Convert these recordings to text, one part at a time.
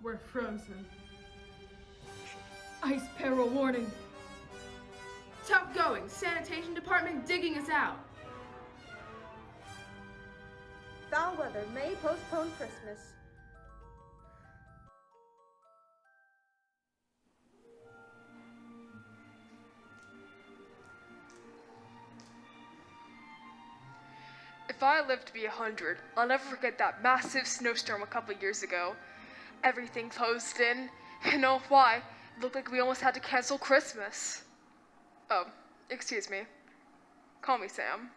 We're frozen. Ice peril warning. Tough going. Sanitation department digging us out. Foul weather may postpone Christmas. If I live to be 100, I'll never forget that massive snowstorm a couple years ago. Everything closed in. You know why? It looked like we almost had to cancel Christmas. Oh, excuse me. Call me Sam.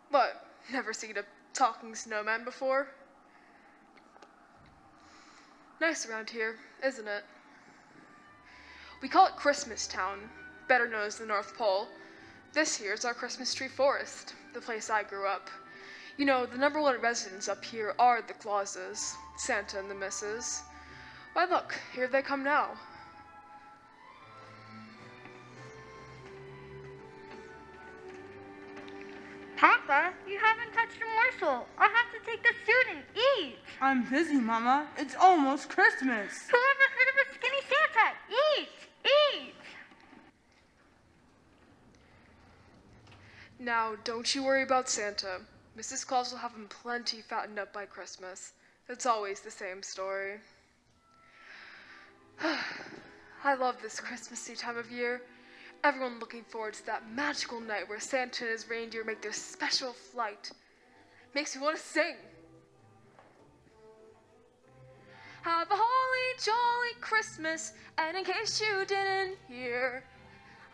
What? Never seen a talking snowman before? Nice around here, isn't it? We call it Christmas Town, better known as the North Pole. This year's our Christmas tree forest, the place I grew up. You know, the number one residents up here are the Clauses, Santa and the Misses. Why look, here they come now. Papa, you haven't touched a morsel. I have to take the suit and eat. I'm busy, Mama. It's almost Christmas. Whoever heard of a skinny Santa? Eat! Eat! Now, don't you worry about Santa. Mrs. Claus will have him plenty fattened up by Christmas. It's always the same story. I love this Christmassy time of year. Everyone looking forward to that magical night where Santa and his reindeer make their special flight. Makes me want to sing. Have a holly jolly Christmas, and in case you didn't hear,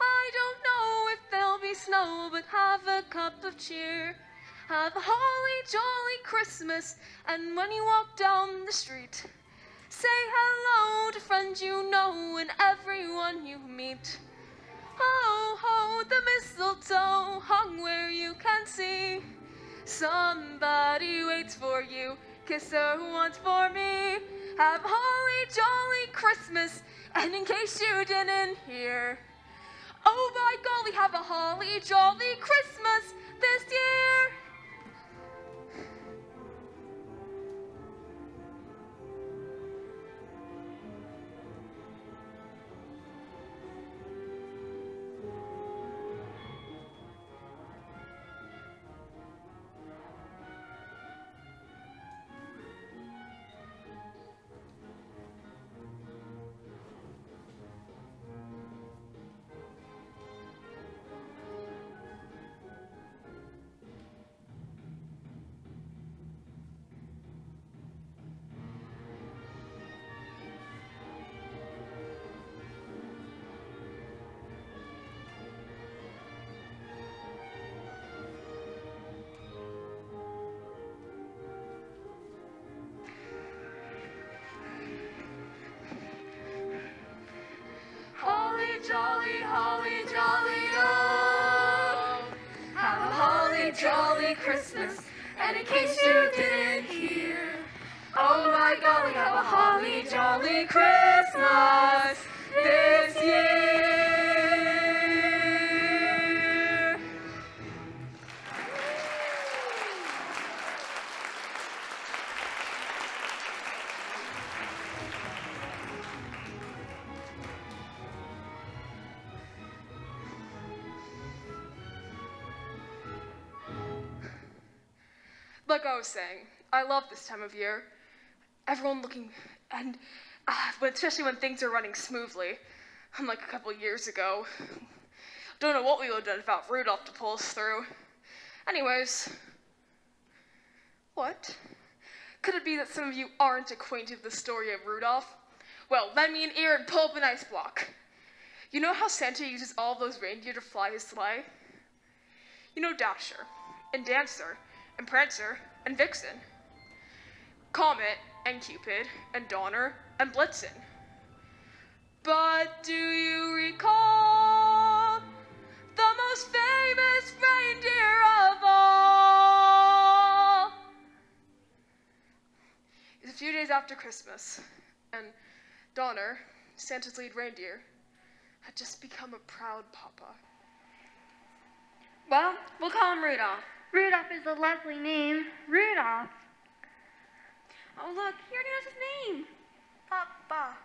I don't know if there'll be snow, but have a cup of cheer. Have a holly jolly Christmas, and when you walk down the street, say hello to friends you know and everyone you meet. Ho, ho, the mistletoe hung where you can see. Somebody waits for you, kiss her once for me. Have a holly jolly Christmas, and in case you didn't hear, oh by golly, have a holly jolly Christmas this year. Holly jolly, oh, have a holly jolly Christmas, and in case you didn't hear, oh my golly, have a holly jolly Christmas this year. Like I was saying, I love this time of year. Everyone looking, and especially when things are running smoothly, unlike a couple years ago. Don't know what we would have done without Rudolph to pull us through. Anyways, what? Could it be that some of you aren't acquainted with the story of Rudolph? Well, lend me an ear and pull up an ice block. You know how Santa uses all those reindeer to fly his sleigh? You know Dasher, and Dancer, and Prancer, and Vixen, Comet, and Cupid, and Donner, and Blitzen. But do you recall the most famous reindeer of all? It's a few days after Christmas, and Donner, Santa's lead reindeer, had just become a proud papa. Well, we'll call him Rudolph. Rudolph is a lovely name. Rudolph. Oh, look, he already knows his name. Papa.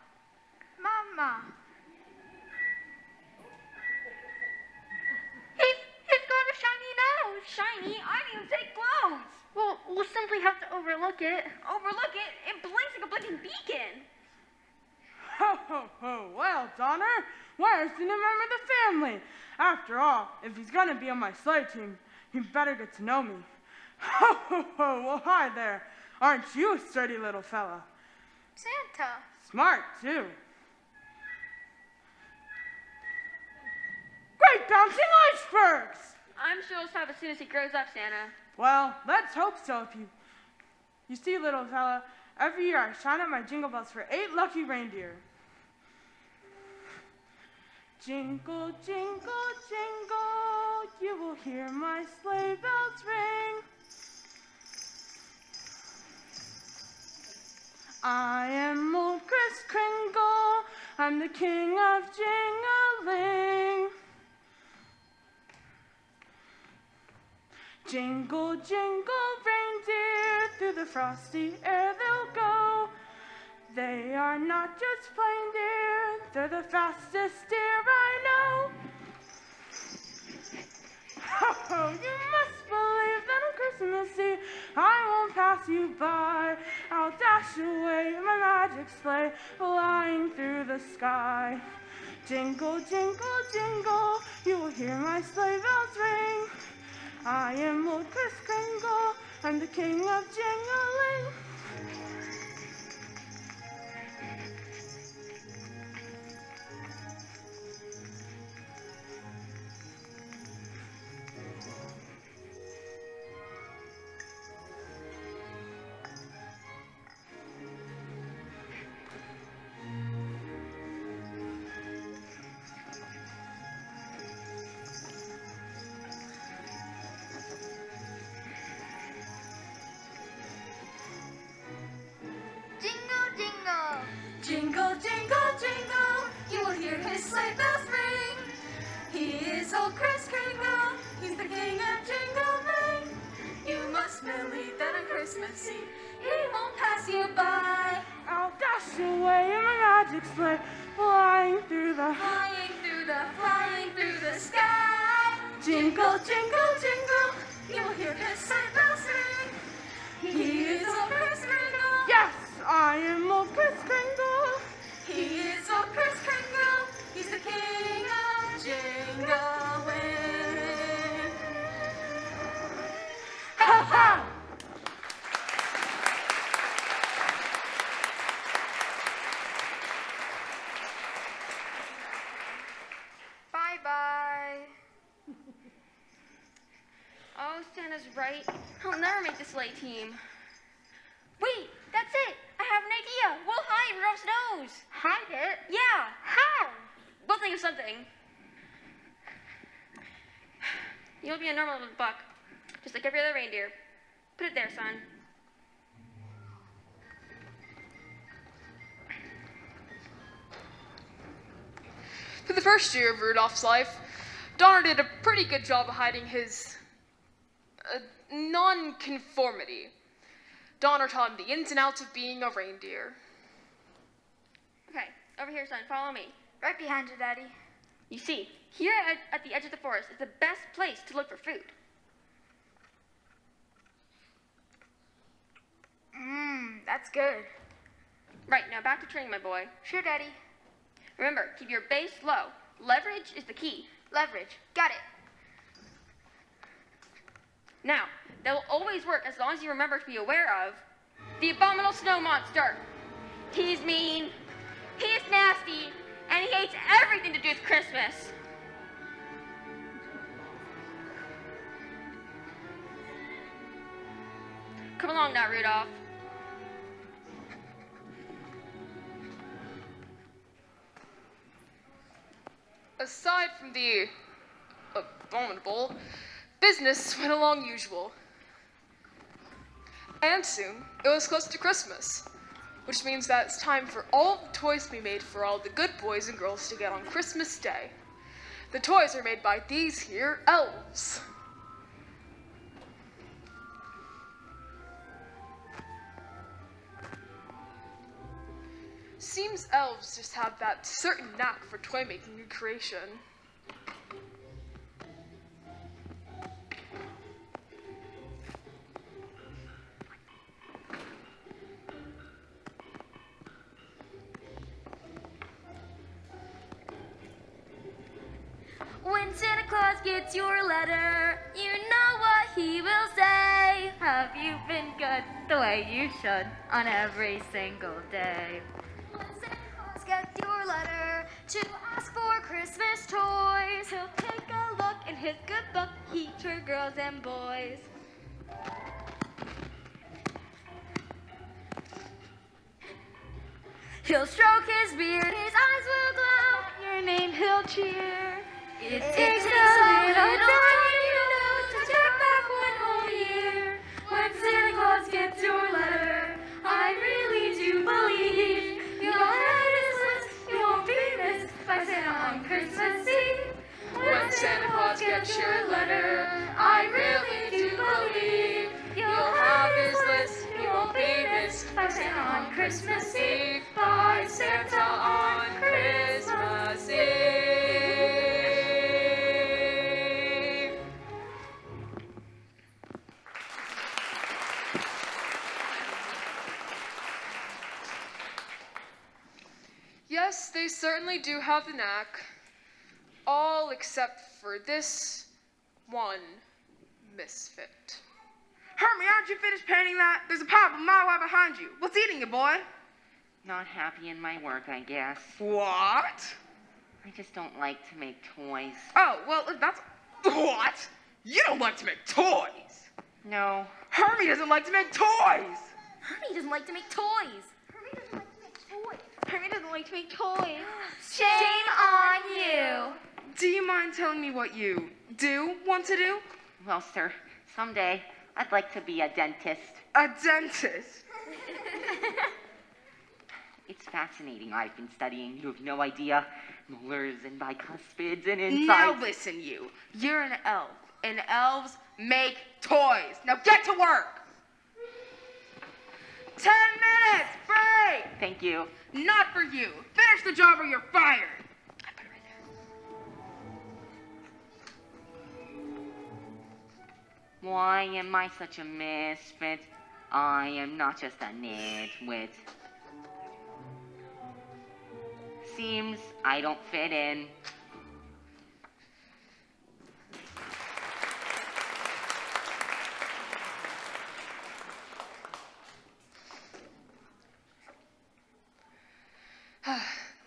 Mama. He's got a shiny nose. Shiny? I didn't even take clothes. Well, we'll simply have to overlook it. Overlook it. It blinks like a blinking beacon. Ho, ho, ho. Well, Donner, where's the new member of the family? After all, if he's going to be on my sleigh team, he'd better get to know me. Ho, ho, ho. Well, hi there. Aren't you a sturdy little fella? Santa. Smart, too. Great bouncing icebergs! I'm sure he'll stop as soon as he grows up, Santa. Well, let's hope so. You see, little fella, every year I shine out my jingle bells for 8 lucky reindeer. Jingle, jingle, jingle, you will hear my sleigh bells ring. I am old Kris Kringle, I'm the king of jingling. Jingle, jingle, reindeer, through the frosty air they'll go. They are not just plain deer, they're the fastest deer I know. Ho, ho, you must believe that on Christmas Eve I won't pass you by. I'll dash away in my magic sleigh, flying through the sky. Jingle, jingle, jingle, you will hear my sleigh bells ring. I am old Kris Kringle, I'm the king of jingling. Jingle, jingle, jingle, you will hear his sleigh bells ring. He is old Kris Kringle, he's the king of jingling. You must believe that on Christmas Eve, he won't pass you by. I'll dash away in my magic sleigh, flying through the sky. Jingle, Jingle, jingle, you will hear his sleigh bells ring. He is old Kris Kringle. yes, I am old Kris Kringle. He is old Kris Kringle, he's the king of jingling. Ha ha! Bye-bye. Oh, Santa's right. He'll never make the sleigh team. Wait, that's it. I have an idea. We'll hide Rudolph's nose. Hide it? Yeah. How? We'll think of something. You'll be a normal little buck, just like every other reindeer. Put it there, son. For the first year of Rudolph's life, Donner did a pretty good job of hiding his non-conformity. Donner taught him the ins and outs of being a reindeer. Okay, over here, son. Follow me. Right behind you, Daddy. You see, here at the edge of the forest is the best place to look for food. That's good. Right, now back to training, my boy. Sure, Daddy. Remember, keep your base low. Leverage is the key. Leverage. Got it. Now, that will always work as long as you remember to be aware of the abominable snow monster. He's mean, he's nasty, and he hates everything to do with Christmas. Come along now, Rudolph. Aside from the abominable, business went along usual. And soon, it was close to Christmas, which means that it's time for all the toys to be made for all the good boys and girls to get on Christmas Day. The toys are made by these here elves. Seems elves just have that certain knack for toy making and creation. When Santa Claus gets your letter, you know what he will say. Have you been good the way you should on every single day? When Santa Claus gets your letter to ask for Christmas toys, he'll take a look in his good book, heaped for girls and boys. He'll stroke his beard, his eyes will glow, your name he'll cheer. It takes a little time, you know, to check back one whole year. When Santa Claus gets your letter, I really do believe you'll have his list, you won't be missed by Santa on Christmas Eve. When Santa Claus gets your letter, I really do believe you'll have his list, you won't be missed by Santa on Christmas Eve, by Santa on Christmas Eve. Yes, they certainly do have the knack. All except for this one misfit. Hermie, aren't you finished painting that? There's a pile a mile wide behind you. What's eating you, boy? Not happy in my work, I guess. What? I just don't like to make toys. Oh, well, if that's... What? You don't like to make toys? No. Hermie doesn't like to make toys! Hermie doesn't like to make toys. Hermie doesn't like to make toys. Hermie doesn't like to make toys. Shame on you. Do you mind telling me what you do want to do? Well, sir, someday I'd like to be a dentist. A dentist? It's fascinating. I've been studying. You have no idea. Molars and bicuspids and insides. Now listen, you. You're an elf, and elves make toys. Now get to work! 10 minutes! Break! Thank you. Not for you. Finish the job or you're fired. I put it right there. Why am I such a misfit? I am not just a nitwit. Seems I don't fit in.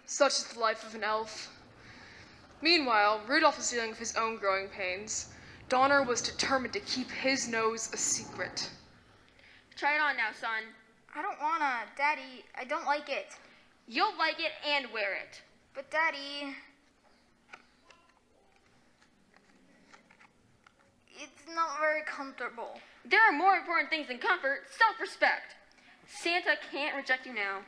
Such is the life of an elf. Meanwhile, Rudolph was dealing with his own growing pains. Donner was determined to keep his nose a secret. Try it on now, son. I don't wanna, Daddy. I don't like it. You'll like it and wear it. But Daddy, it's not very comfortable. There are more important things than comfort, self-respect. Santa can't reject you now.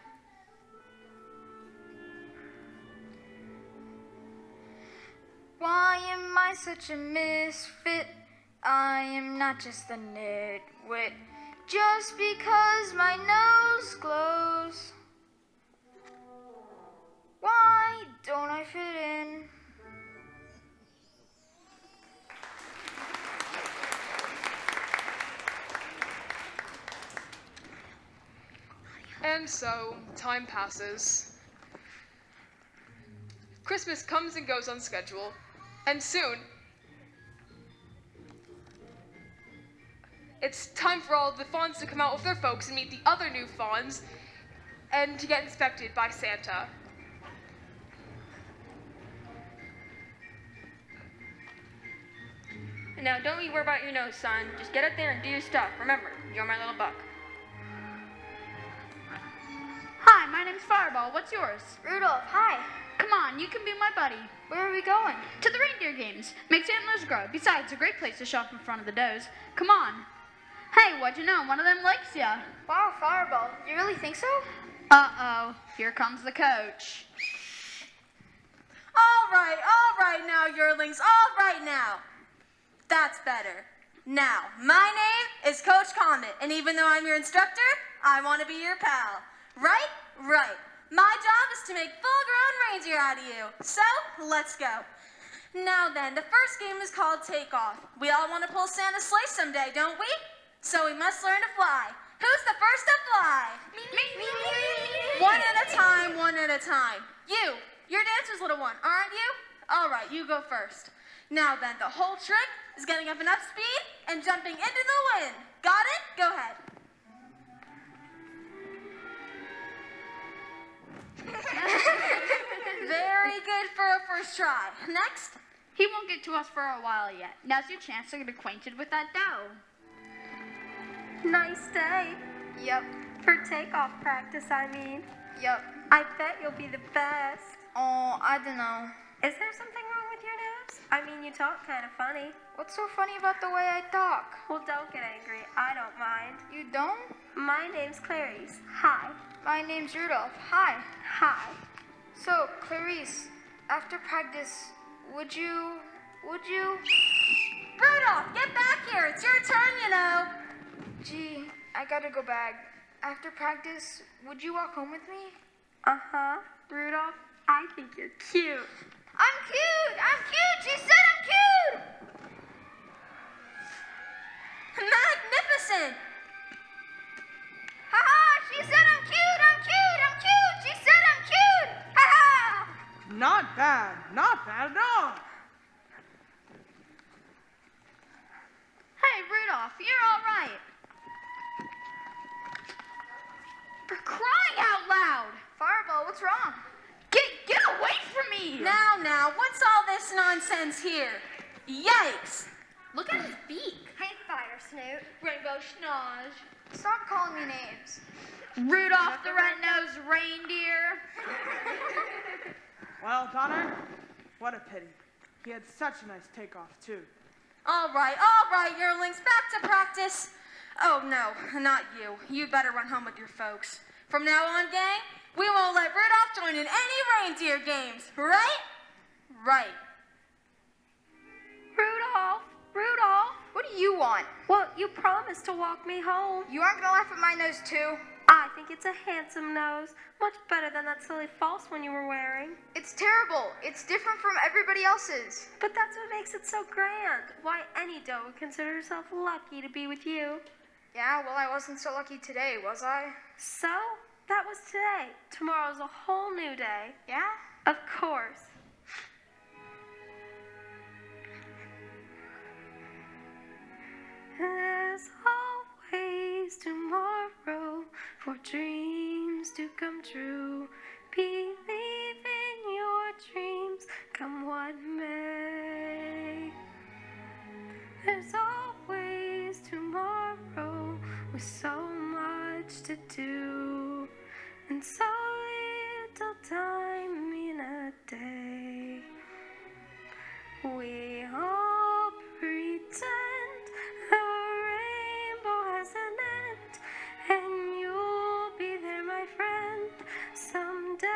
Why am I such a misfit? I am not just a nitwit. Just because my nose glows. Why don't I fit in? And so, time passes. Christmas comes and goes on schedule, and soon, it's time for all the fawns to come out with their folks and meet the other new fawns, and to get inspected by Santa. And now, don't you worry about your nose, son. Just get up there and do your stuff. Remember, you're my little buck. Hi, my name's Fireball. What's yours? Rudolph, hi. Come on, you can be my buddy. Where are we going? To the reindeer games. Makes antlers grow. Besides, a great place to shop in front of the does. Come on. Hey, what'd you know? One of them likes ya. Wow, Fireball. You really think so? Uh-oh. Here comes the coach. All right now, yearlings, all right now. That's better. Now, my name is Coach Comet, and even though I'm your instructor, I want to be your pal. Right? Right. My job is to make full-grown reindeer out of you. So, let's go. Now then, the first game is called Takeoff. We all want to pull Santa's sleigh someday, don't we? So we must learn to fly. Who's the first to fly? Me. One at a time, one at a time. You're dancer's little one, aren't you? All right, you go first. Now then, the whole trick is getting up enough speed and jumping into the wind. Got it? Go ahead. Very good for a first try. Next. He won't get to us for a while yet. Now's your chance to get acquainted with that dough. Nice day. Yep. For takeoff practice, I mean. Yep. I bet you'll be the best. Oh, I don't know. Is there something wrong with your nose? I mean, you talk kind of funny. What's so funny about the way I talk? Well, don't get angry. I don't mind. You don't? My name's Clarice. Hi. My name's Rudolph. Hi. Hi. So, Clarice, after practice, would you? Rudolph, get back here. It's your turn, you know. Gee, I gotta go back. After practice, would you walk home with me? Uh-huh. Rudolph, I think you're cute. I'm cute! I'm cute! She said I'm cute! Magnificent. Haha! She said I'm cute! I'm cute! I'm cute! She said I'm cute! Haha! Not bad at all. Hey, Rudolph, you're all right. For crying out loud! Fireball, what's wrong? Get away from me! Now, what's all this nonsense here? Yikes. Look at his beak. Hey, Fire Snoot. Rainbow Schnoz. Stop calling me names. Rudolph the red-nosed reindeer. Well, Donner, what a pity. He had such a nice takeoff, too. All right, yearlings, back to practice. Oh, no, not you. You'd better run home with your folks. From now on, gang, we won't let Rudolph join in any reindeer games, right? Right. Rudolph. What do you want? Well, you promised to walk me home. You aren't gonna laugh at my nose too? I think it's a handsome nose. Much better than that silly false one you were wearing. It's terrible. It's different from everybody else's. But that's what makes it so grand. Why, any doe would consider herself lucky to be with you. Yeah, well, I wasn't so lucky today, was I? So, that was today. Tomorrow's a whole new day. Yeah? Of course. There's always tomorrow for dreams to come true. Believe in your dreams, come what may. There's always tomorrow with so much to do and so little time in a day. We all pretend the rainbow has an end, and you'll be there, my friend, someday.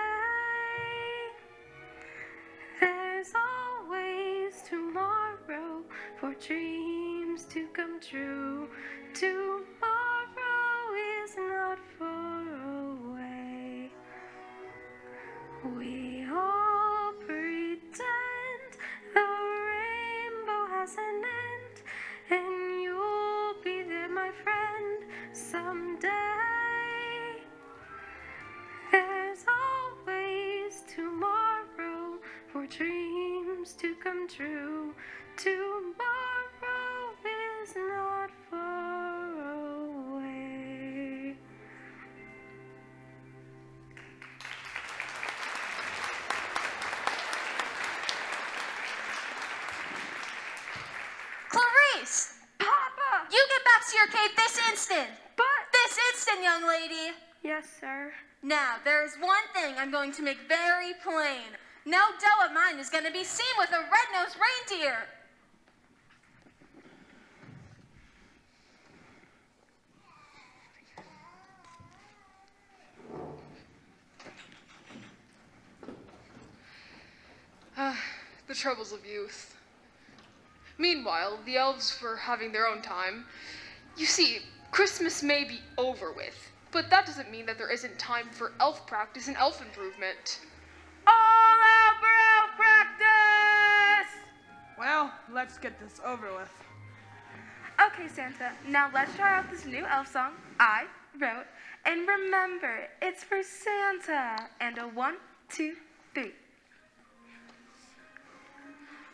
There's always tomorrow for dreams to come true. Tomorrow is not far away. We all pretend the rainbow has an end, and you'll be there, my friend, someday. There's always tomorrow for dreams to come true. Tomorrow is not far away. Clarice! Papa! You get back to your cave this instant! But... This instant, young lady! Yes, sir. Now, there's one thing I'm going to make very plain. No doe of mine is going to be seen with a red-nosed reindeer! The troubles of youth. Meanwhile, the elves were having their own time. You see, Christmas may be over with, But that doesn't mean that there isn't time for elf practice and elf improvement. All out for elf practice! Well, let's get this over with. Okay, Santa, now let's try out this new elf song I wrote. And remember, it's for Santa. And a 1, 2, 3.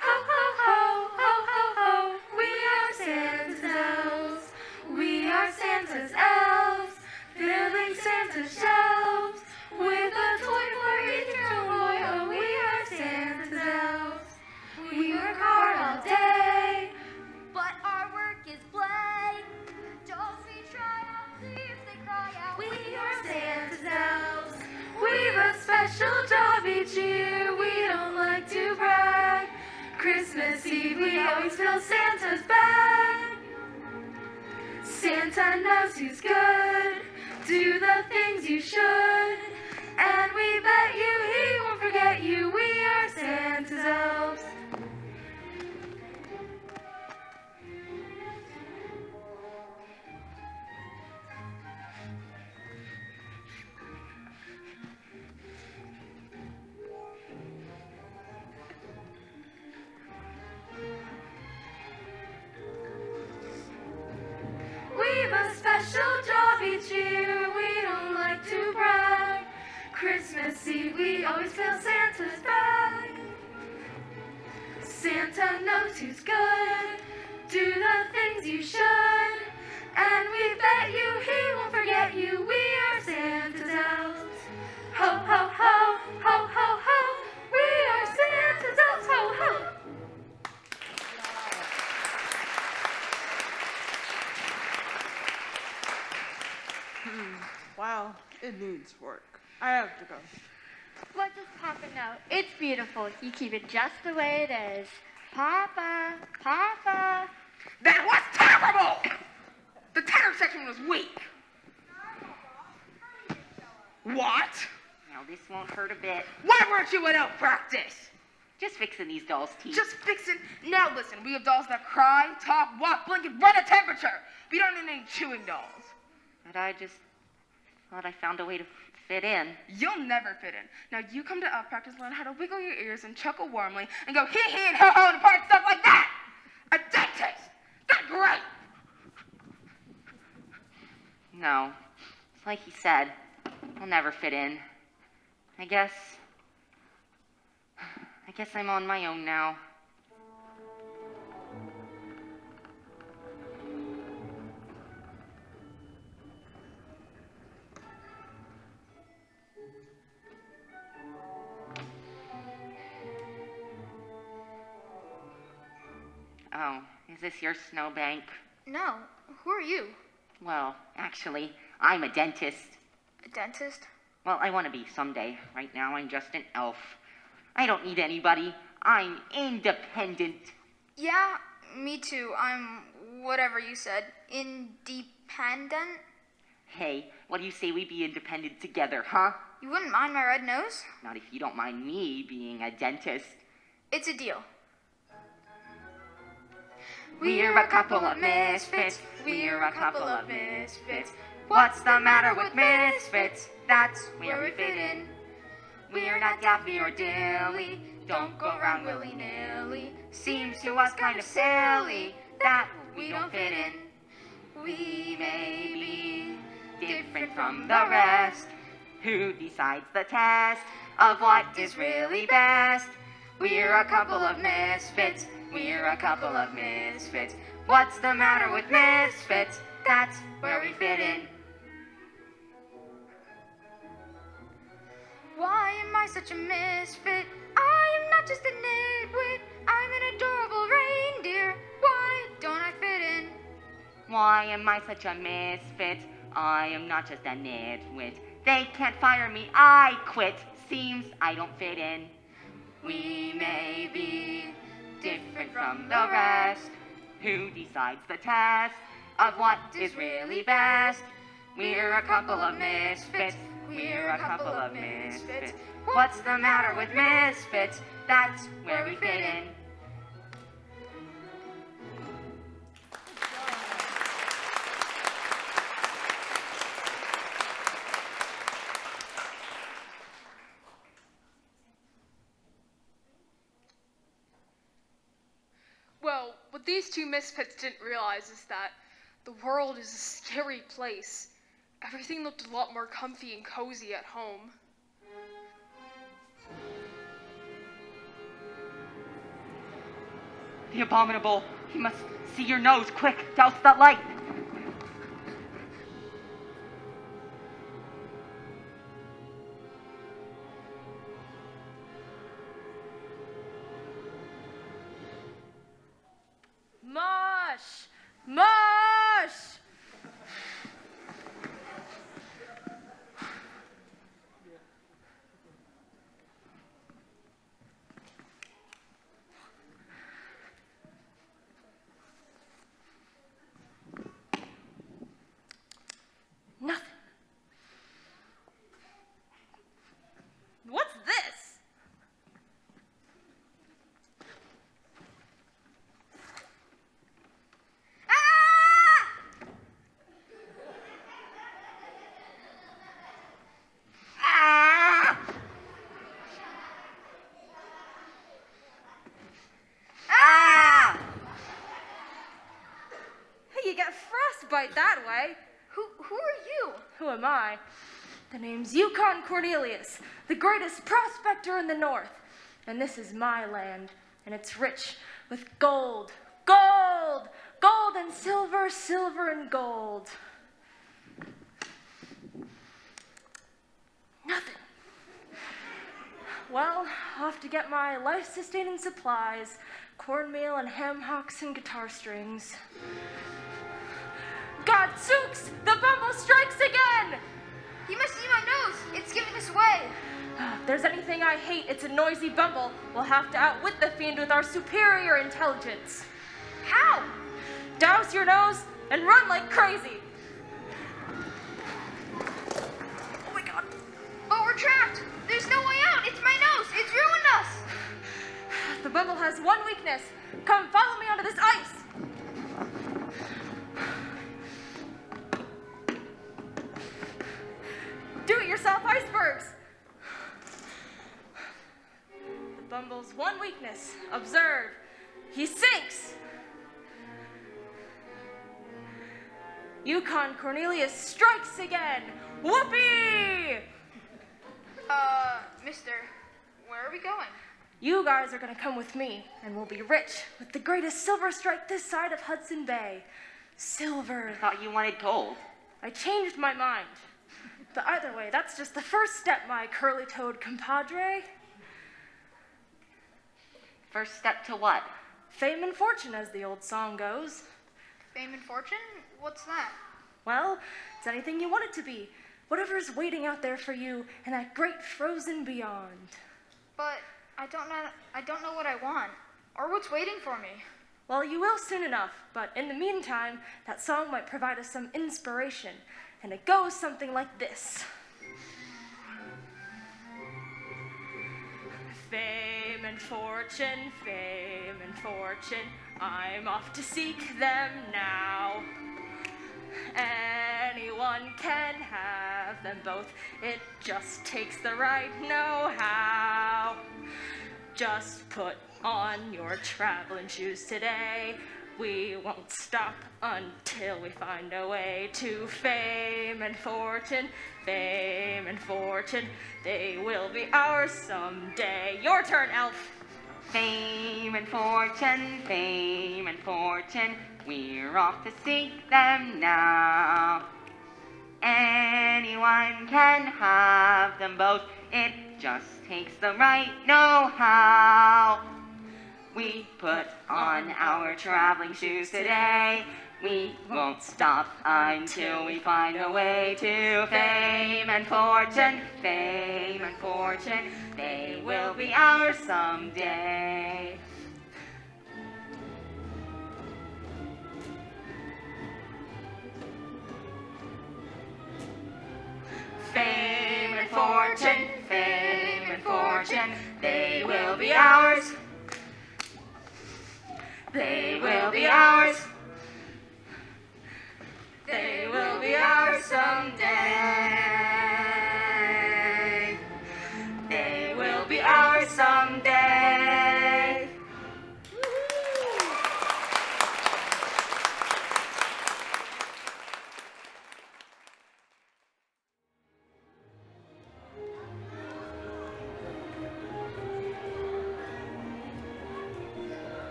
Ho, ho, ho, ho, ho, ho, we are Santa's elves. We are Santa's elves, filling Santa's shelves with a toy for each little boy. Oh, we are Santa's elves. We work hard all day, But our work is play. Dolls we try out, see if they cry out. we are Santa's elves. We've a special job each year. We don't like to brag. Christmas Eve, we always fill Santa's bag. Santa knows who's good. Do the things you should. And we bet you he won't forget you. We are Santa's elves. We've a special job each year. We don't like to brag. Christmas Eve, we always fill Santa's bag. Santa knows who's good. Do the things you should. And we bet you he won't forget you. We are Santa's elves. Ho, ho, ho, ho, ho, ho. We are Santa's elves. Ho, ho. Wow, it needs work. I have to go. Let's just pop a note. It's beautiful. You keep it just the way it is. Papa, Papa. That was terrible! The tenor section was weak. What? Now, this won't hurt a bit. Why weren't you at elf practice? Just fixing these dolls' teeth. Just fixing. Now listen, we have dolls that cry, talk, walk, blink, and run a temperature. We don't need any chewing dolls. But I just thought I found a way to fit in. You'll never fit in. Now you come to elf practice, learn how to wiggle your ears and chuckle warmly, and go hee hee and ho ho and part stuff like that. A dentist. That's great. No. It's like he said. I'll never fit in. I guess I'm on my own now. Oh, is this your snowbank? No. Who are you? Well, actually, I'm a dentist. A dentist? Well, I want to be someday. Right now, I'm just an elf. I don't need anybody. I'm independent. Yeah, me too. I'm whatever you said. Independent? Hey, what do you say we be independent together, huh? You wouldn't mind my red nose? Not if you don't mind me being a dentist. It's a deal. We're a couple of misfits. We're a couple of misfits. What's the matter with misfits? That's where we fit in. We're not daffy or dilly. Don't go around willy-nilly. Seems to us kind of silly that we don't fit in. We may be different from the rest. Who decides the test of what is really best? We're a couple of misfits. We're a couple of misfits. What's the matter with misfits? That's where we fit in. Why am I such a misfit? I am not just a nitwit. I'm an adorable reindeer. Why don't I fit in? Why am I such a misfit? I am not just a nitwit. They can't fire me, I quit. Seems I don't fit in. We may be different from the rest. Who decides the test of what is really best? We're a couple of misfits. We're a couple of misfits. What's the matter with misfits? That's where we fit in. What these two misfits didn't realize is that the world is a scary place. Everything looked a lot more comfy and cozy at home. The abominable. He must see your nose. Quick, douse that light. Mush! Mush! Nothing. What's this? Hey, you get frostbite that way. Who are you? Who am I? The name's Yukon Cornelius, the greatest prospector in the north. And this is my land, and it's rich with gold. Gold! Gold and silver, silver and gold. Nothing. Well, I'll have to get my life-sustaining supplies, cornmeal and ham hocks and guitar strings. Gadzooks! The Bumble strikes again! You must see my nose. It's giving us away. If there's anything I hate, it's a noisy Bumble. We'll have to outwit the fiend with our superior intelligence. How? Douse your nose and run like crazy. Oh my god. But we're trapped. There's no way out. It's my nose. It's ruined us. The Bumble has one weakness. Come follow me onto this ice. Do-it-yourself icebergs. The Bumble's one weakness. Observe. He sinks. Yukon Cornelius strikes again. Whoopee! Mister, where are we going? You guys are gonna come with me, and we'll be rich with the greatest silver strike this side of Hudson Bay. Silver. I thought you wanted gold. I changed my mind. But either way, that's just the first step, my curly-toed compadre. First step to what? Fame and fortune, as the old song goes. Fame and fortune? What's that? Well, it's anything you want it to be. Whatever's waiting out there for you in that great frozen beyond. But I don't know what I want or what's waiting for me. Well, you will soon enough, but in the meantime, that song might provide us some inspiration, and it goes something like this. Fame and fortune, I'm off to seek them now. Anyone can have them both, it just takes the right know-how. Just put on your traveling shoes today. We won't stop until we find a way to fame and fortune, fame and fortune. They will be ours someday. Your turn, Elf. Fame and fortune, we're off to seek them now. Anyone can have them both, it just takes the right know-how. We put on our traveling shoes today. We won't stop until we find a way to fame and fortune, they will be ours someday. Fame and fortune, they will be ours. They will be ours. They will be ours someday. They will be ours someday.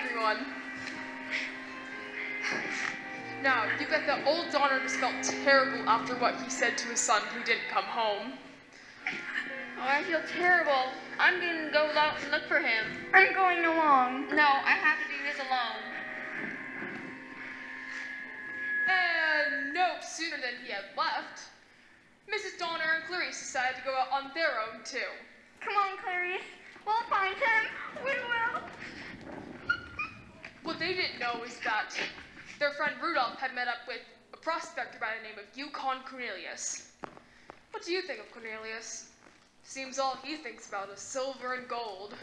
everyone. Now, you bet that old Donner just felt terrible after what he said to his son who didn't come home. Oh, I feel terrible. I'm gonna go out and look for him. I'm going along. No, I have to do this alone. And no sooner than he had left, Mrs. Donner and Clarice decided to go out on their own too. Come on, Clarice. We'll find him. We will. What they didn't know is that their friend Rudolph had met up with a prospector by the name of Yukon Cornelius. What do you think of Cornelius? Seems all he thinks about is silver and gold.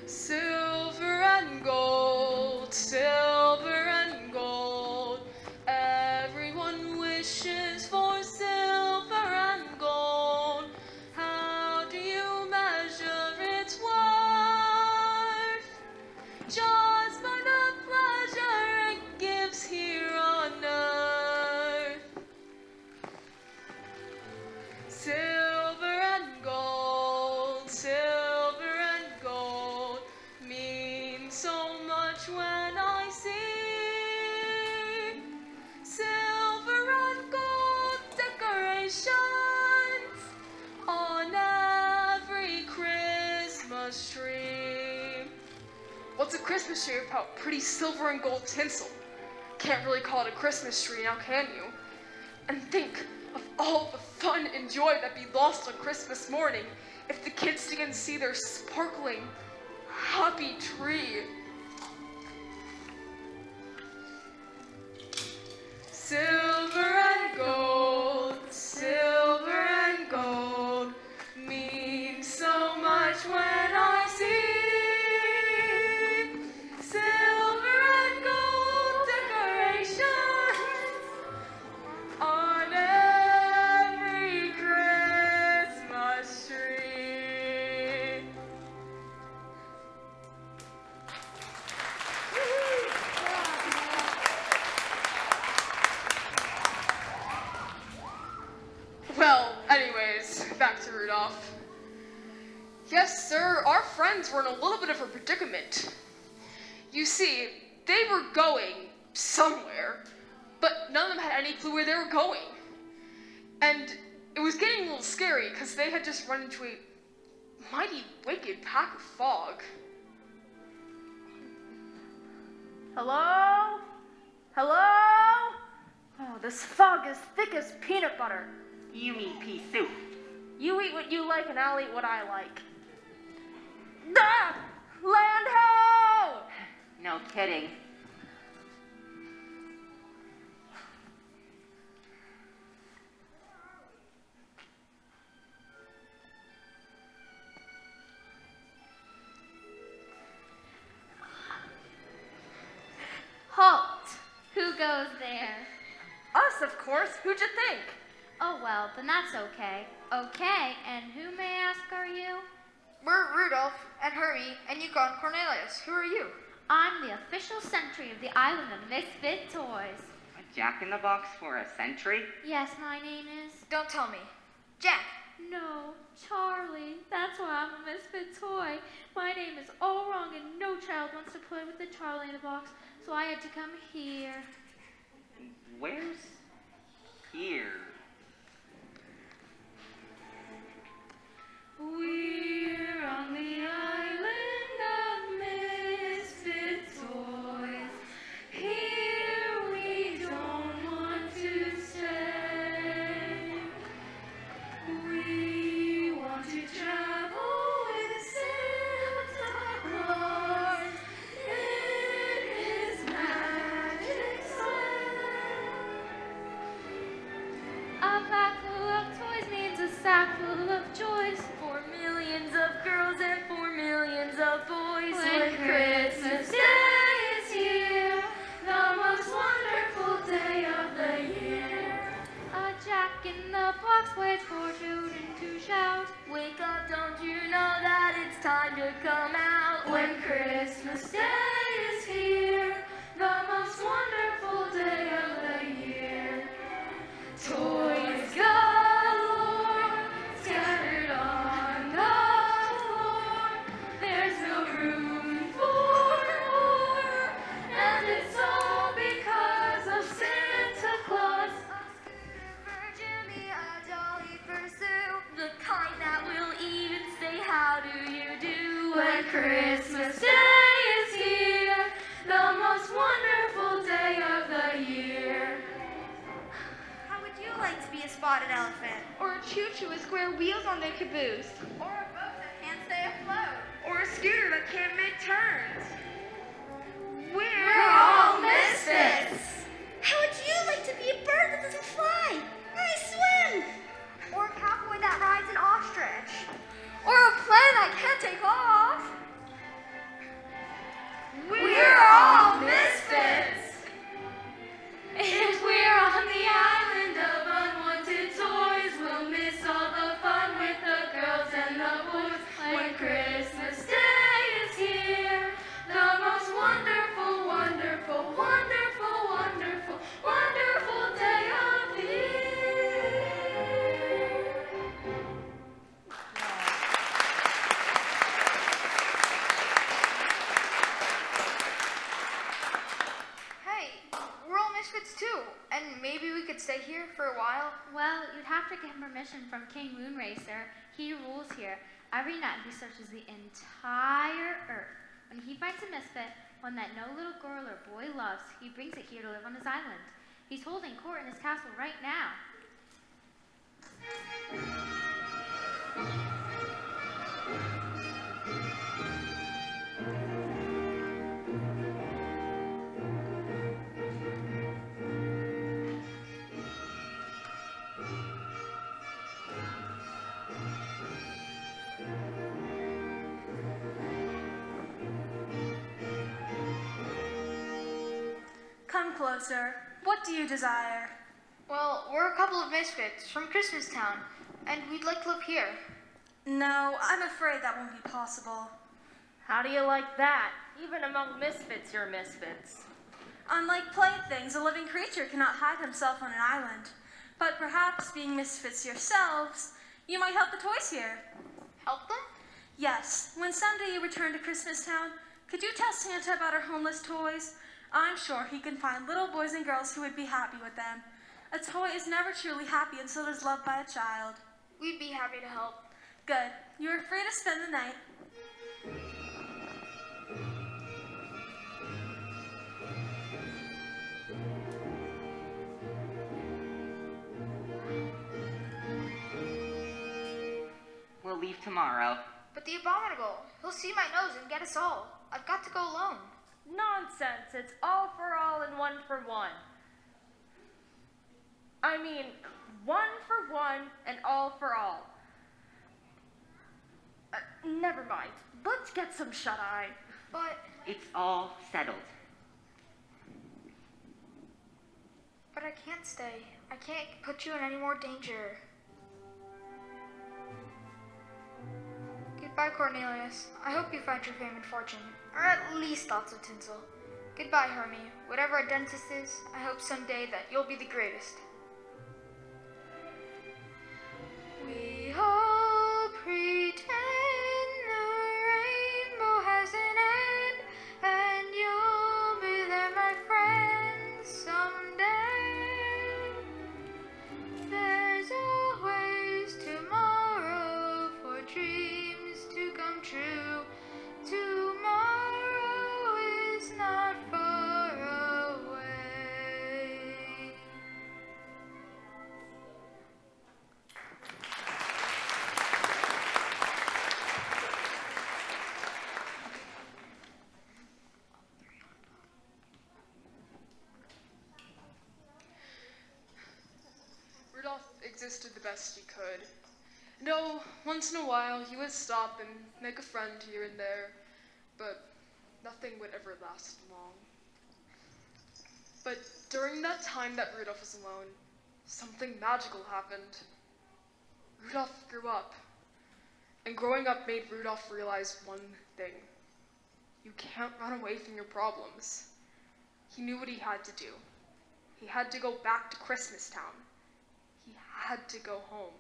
Silver and gold, silver and gold. Everyone wishes for silver and gold. How do you measure its worth? Just by the pleasure it gives here on earth. Silver and gold, silver and gold mean so much when I see silver and gold decorations on every Christmas tree. What's a Christmas tree without pretty silver and gold tinsel? Can't really call it a Christmas tree now, can you? And think of all the fun and joy that'd be lost on Christmas morning if the kids didn't see their sparkling, happy tree. Silver and gold, silver and gold mean so much when I see silver and gold decorations on every Christmas tree. Well, anyways, back to Rudolph. Yes, sir, our friends were in a little bit of a predicament. You see, they were going somewhere, but none of them had any clue where they were going. And it was getting a little scary because they had just run into a mighty wicked pack of fog. Hello? Hello? Oh, this fog is thick as peanut butter. You eat pea soup. You eat what you like and I'll eat what I like. Ah! Land ho! No kidding. Halt! Who goes there? Us, of course. Who'd you think? Oh, well, then that's okay. Okay, and who, may I ask, are you? We're Rudolph and Hurry and Yukon Cornelius. Who are you? I'm the official sentry of the island of Misfit toys. A jack-in-the-box for a century? Yes, my name is... Don't tell me. Jack. No, Charlie. That's why I'm a Misfit toy. My name is all wrong and no child wants to play with the Charlie in the box, so I had to come here. Where's here? We're on the island of misfit toys. Here we don't want to stay. We want to travel with Santa Claus in his magic sleigh. A bag full of toys means a sack full of joys. For millions of girls and for millions of boys. When Christmas Day is here, the most wonderful day of the year. A jack in the box waits for children to shout. Wake up, don't you know that it's time to come out? When Christmas Day is here, the most wonderful day of the year. Toys galore, scattered on the floor. There's no room Christmas Day is here, the most wonderful day of the year. How would you like to be a spotted elephant? Or a choo-choo with square wheels on their caboose. Or a boat that can't stay afloat? Or a scooter that can't make turns. We're all misfits. How would you like to be a bird that doesn't fly? I swim! Or a cowboy that rides an ostrich? Or a plane that can't take off? We're all misfits. If we're on the island of unwanted toys, we'll miss all the fun with the girls and the boys. When Christmas Day is here, the most wonderful, wonderful, wonderful, wonderful, wonderful day of the year. Hey, we're all misfits too, and maybe we could stay here for a while. Well, you'd have to get permission from King Moonracer. He rules here. Every night he searches the entire earth. When he finds a misfit, one that no little girl or boy loves, he brings it here to live on his island. He's holding court in his castle right now. Come closer. What do you desire? Well, we're a couple of misfits from Christmas Town, and we'd like to live here. No, I'm afraid that won't be possible. How do you like that? Even among misfits, you're misfits. Unlike playthings, a living creature cannot hide himself on an island. But perhaps, being misfits yourselves, you might help the toys here. Help them? Yes. When someday you return to Christmas Town, could you tell Santa about our homeless toys? I'm sure he can find little boys and girls who would be happy with them. A toy is never truly happy until it is loved by a child. We'd be happy to help. Good. You are free to spend the night. We'll leave tomorrow. But the abominable, he'll see my nose and get us all. I've got to go alone. Nonsense. It's all for all and one for one. I mean, one for one and all for all. Never mind. Let's get some shut-eye. But It's all settled. I can't stay. I can't put you in any more danger. Goodbye, Cornelius. I hope you find your fame and fortune, or at least lots of tinsel. Goodbye, Hermie. Whatever a dentist is, I hope someday that you'll be the greatest. We all pretend the rainbow has an end, and you'll be there, my friend, someday. There's always tomorrow for dreams to come true. Tomorrow is not far away. Rudolph existed the best he could. No, once in a while he would stop and make a friend here and there, but nothing would ever last long. But during that time that Rudolph was alone, something magical happened. Rudolph grew up, and growing up made Rudolph realize one thing. You can't run away from your problems. He knew what he had to do. He had to go back to Christmas Town. He had to go home.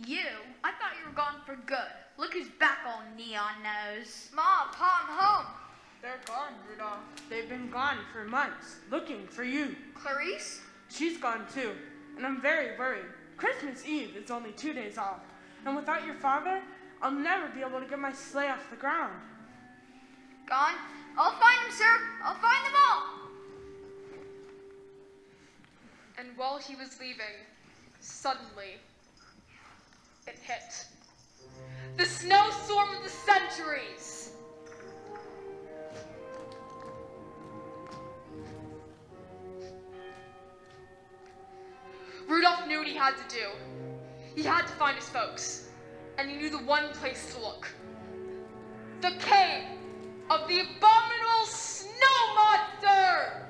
You? I thought you were gone for good. Look who's back, old neon nose. Mom, Pa, I'm home. They're gone, Rudolph. They've been gone for months, looking for you. Clarice? She's gone too, and I'm very worried. Christmas Eve is only 2 days off, And without your father, I'll never be able to get my sleigh off the ground. Gone? I'll find them, sir. I'll find them all. And while he was leaving, suddenly, it hit. The snowstorm of the centuries! Rudolph knew what he had to do. He had to find his folks, and he knew the one place to look. The cave of the abominable snow monster!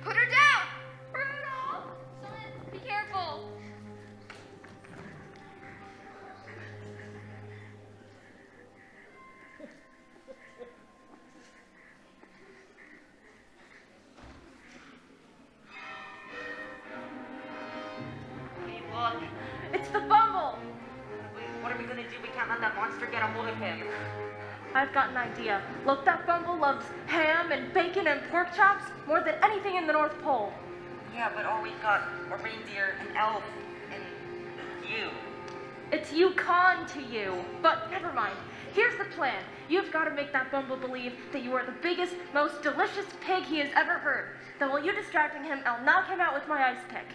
Put her down! Rudolph! Son, be careful. Hey, look. It's the Bumble! Wait, what are we gonna do? We can't let that monster get a hold of him. I've got an idea. Look, that Bumble loves ham and bacon and pork chops more than anything in the North Pole. Yeah, but all we've got are reindeer and elf and you. It's Yukon to you. But never mind. Here's the plan. You've got to make that Bumble believe that you are the biggest, most delicious pig he has ever heard. Then while you're distracting him, I'll knock him out with my ice pick.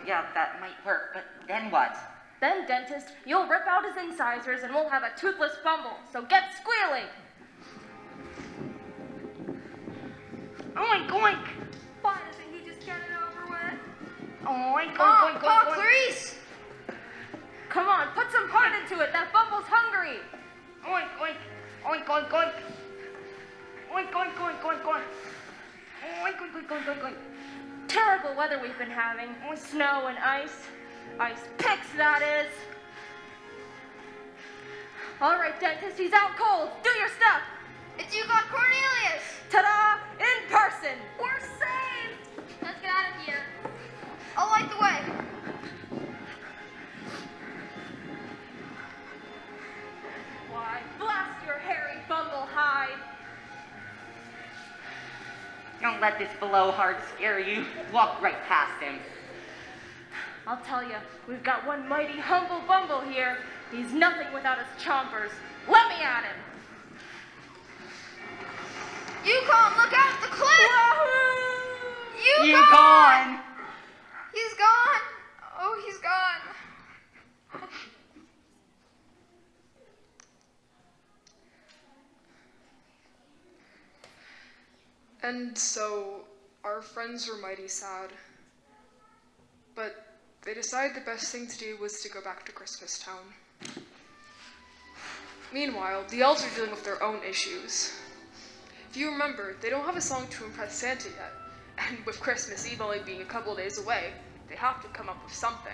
Yeah, that might work, but then what? Then, dentist, you'll rip out his incisors and we'll have a toothless Bumble. So get squealing! Oink, oink! Why doesn't he just get it over with? Oink, oink, oink, oink, oink. Clarice! Come on, put some heart into it. That Bumble's hungry. Oink, oink, oink, oink, oink. Oink, oink, oink, oink, oink. Oink, oink, oink, oink, oink, oink. Terrible weather we've been having. Snow and ice. Ice picks, that is. All right, dentist, he's out cold. Do your stuff. It's Yukon Cornelius! Ta-da! In person. We're saved! Let's get out of here. I'll light the way. Why, blast your hairy Bumble hide. Don't let this blowhard scare you. Walk right past him. I'll tell you, we've got one mighty humble Bumble here. He's nothing without his chompers. Let me at him. Yukon, look out! The cliff! Wahoo! Yukon! He's gone! Oh, he's gone. And so, our friends were mighty sad. But they decided the best thing to do was to go back to Christmas Town. Meanwhile, the elves are dealing with their own issues. If you remember, they don't have a song to impress Santa yet, and with Christmas Eve only being a couple days away, they have to come up with something.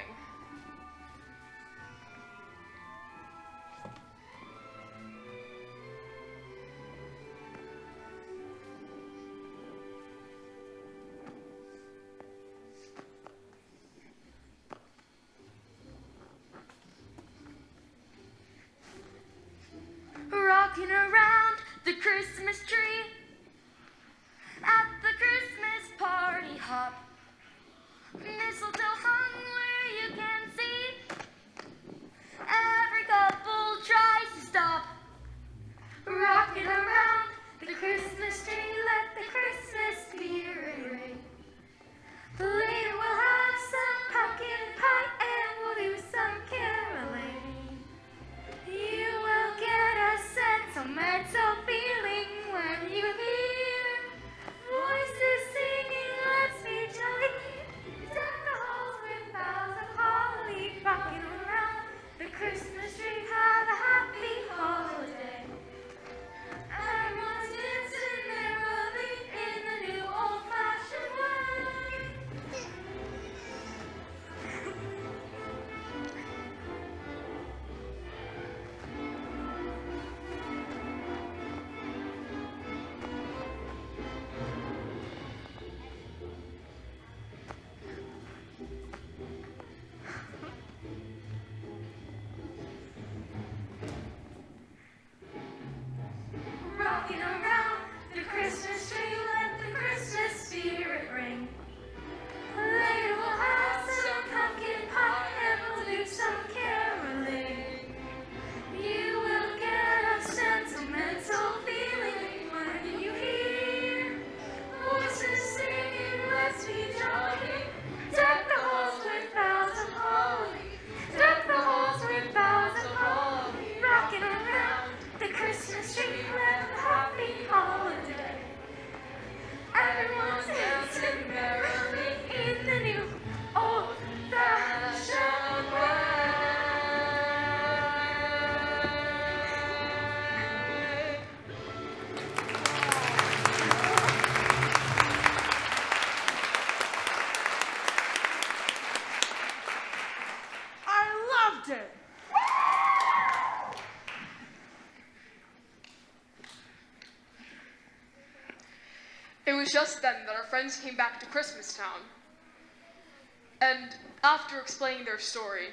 Rocking around the Christmas tree at the Christmas party hop. Mistletoe hung where you can see. Every couple tries to stop. Rocking around the Christmas tree, let the Christmas spirit ring. Later we'll have some pumpkin pie and we'll do some caroling. You will get a sentimental feeling when you hear voices singing, let's be jolly. Deck the halls was just then that our friends came back to Christmastown. And after explaining their story,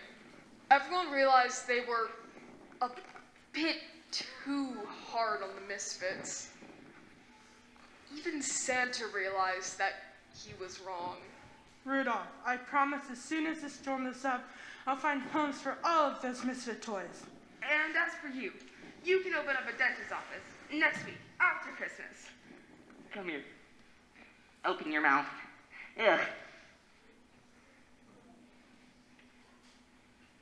everyone realized they were a bit too hard on the Misfits. Even Santa realized that he was wrong. Rudolph, I promise as soon as the storm is up, I'll find homes for all of those Misfit toys. And as for you, you can open up a dentist's office next week after Christmas. Come here. Open your mouth. Ugh.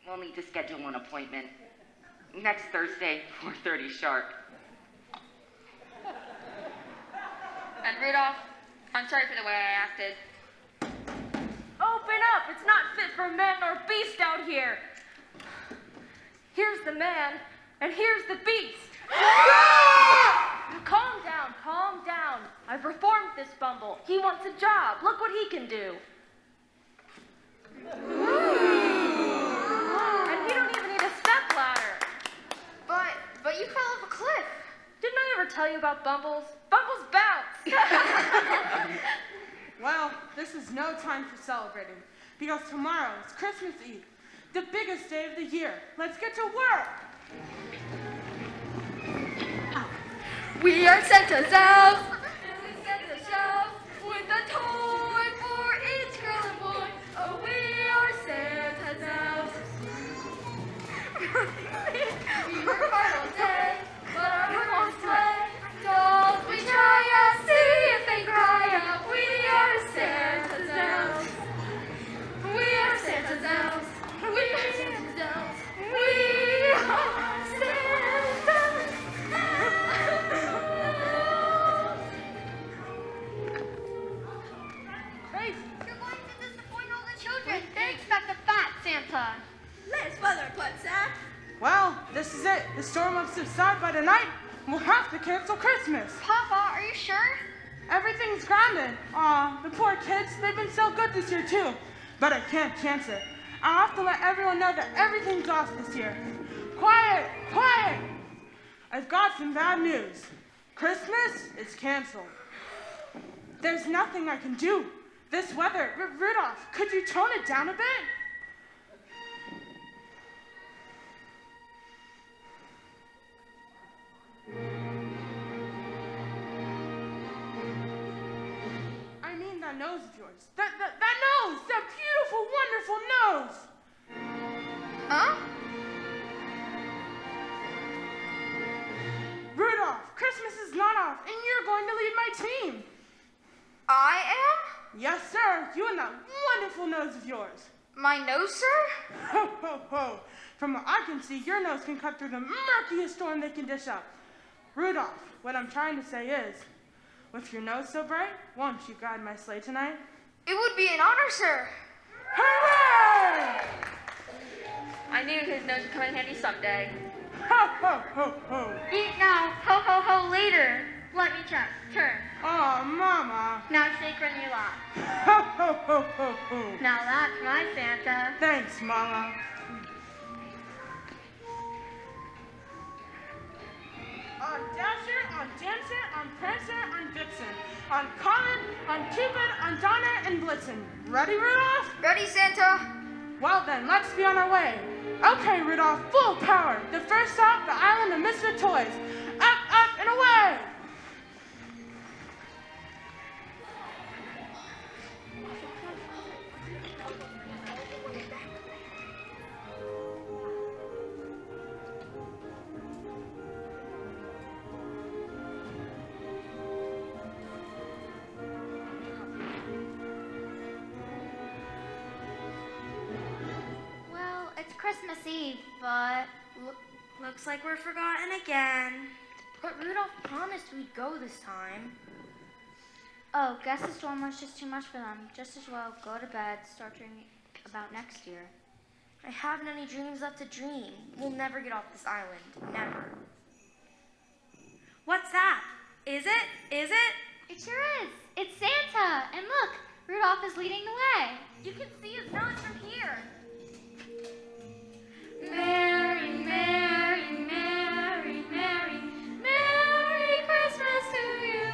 We'll need to schedule an appointment. Next Thursday, 4:30 sharp. And Rudolph, I'm sorry for the way I acted. Open up! It's not fit for man or beast out here. Here's the man, and here's the beast. Calm down, calm down. I've reformed this Bumble. He wants a job. Look what he can do. And he don't even need a step ladder. But you fell off a cliff. Didn't I ever tell you about Bumbles? Bumbles bounce. Well, this is no time for celebrating, because tomorrow is Christmas Eve, the biggest day of the year. Let's get to work! We are Santa's elves. Filling Santa's shelves with a toy for each girl and boy. Oh, we are Santa's elves. We work hard all day, but our work won't play. Dolls we try out, see if they cry out. We are Santa's elves. We are Santa's elves. We are Santa's elves. We are Santa's elves. Crazy! You're going to disappoint all the children. They expect a fat Santa. Let's weather put, Zach. Well, this is it. The storm will subside by tonight. We'll have to cancel Christmas. Papa, are you sure? Everything's grounded. Aw, the poor kids, they've been so good this year too. But I can't chance it. I'll have to let everyone know that everything's off this year. Quiet, quiet! I've got some bad news. Christmas is canceled. There's nothing I can do. This weather, Rudolph, could you tone it down a bit? I mean that nose of yours. That nose! That beautiful, wonderful nose! Huh? Rudolph, Christmas is not off, and you're going to lead my team. I am? Yes, sir. You and that wonderful nose of yours. My nose, sir? Ho, ho, ho. From what I can see, your nose can cut through the murkiest storm they can dish up. Rudolph, what I'm trying to say is, with your nose so bright, won't you guide my sleigh tonight? It would be an honor, sir. Hooray! I knew his nose would come in handy someday. Ho, ho, ho, ho. Eat now, ho ho ho later. Let me check. Turn. Oh, Mama. Now shake when you laugh. Ho, ho, ho, ho, ho. Now that's my Santa. Thanks, Mama. On Dasher, on Dancer, on Prancer, on Vixen, on Comet, on Cupid, on Donner, and Blitzen. Ready, Rudolph? Ready, Santa? Well then, let's be on our way. Okay, Rudolph, full power. The first stop, the island of Misfit Toys. Up, up, and away! Well, it's Christmas Eve, but looks like we're forgotten again. But Rudolph promised we'd go this time. Oh, guess the storm was just too much for them. Just as well go to bed, start dreaming about next year. I haven't any dreams left to dream. We'll never get off this island. Never. What's that? Is it? Is it? It sure is. It's Santa. And look, Rudolph is leading the way. You can see his nose from here. Merry, merry, merry, merry, Merry Christmas to you.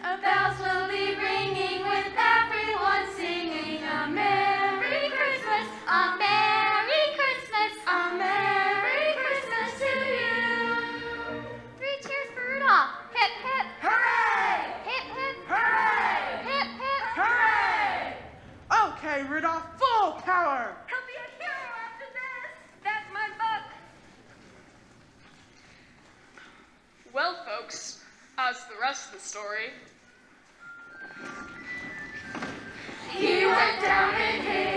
Bells will be ringing with everyone singing a Merry Christmas, a Merry Christmas, a Merry Christmas to you. 3 cheers for Rudolph. Hip, hip. Hooray! Hip, hip. Hooray! Hip, hip. Hooray! Okay, Rudolph, full power. He'll be a hero after this. That's my book. Well, folks, as the rest of the story. He went down in history.